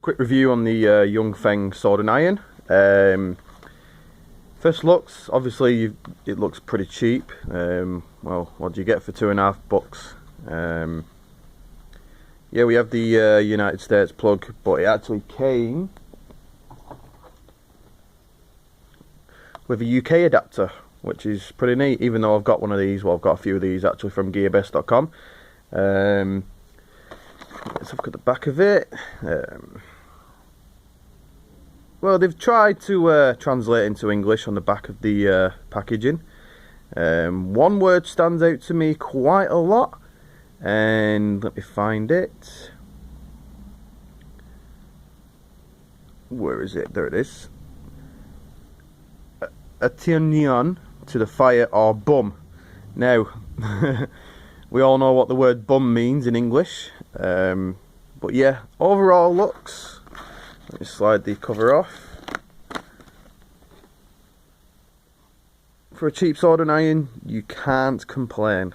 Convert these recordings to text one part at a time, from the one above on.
Quick review on the Yong Feng soldering iron. First looks, obviously it looks pretty cheap. Well, what do you get for $2.50? Yeah, we have the United States plug, but it actually came with a UK adapter, which is pretty neat. Even though I've got one of these, well, I've got a few of these actually from gearbest.com. Let's have a look at the back of it. Well, they've tried to translate into English on the back of the packaging. One word stands out to me quite a lot, and let me find it. Where is it? There it is. Attention to the fire, or bum. Now, we all know what the word bum means in English, but yeah, overall looks. Let me slide the cover off. For a cheap soldering iron, you can't complain.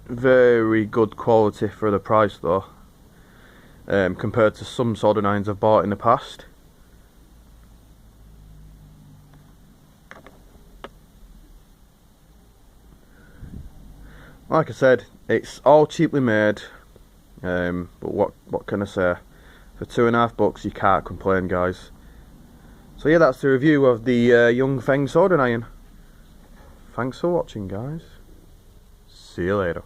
Very good quality for the price though, compared to some soldering irons I've bought in the past. Like I said, it's all cheaply made, but what can I say? For $2.50 you can't complain, guys. So yeah, that's the review of the Yong Feng soldering iron. Thanks for watching, guys. See you later.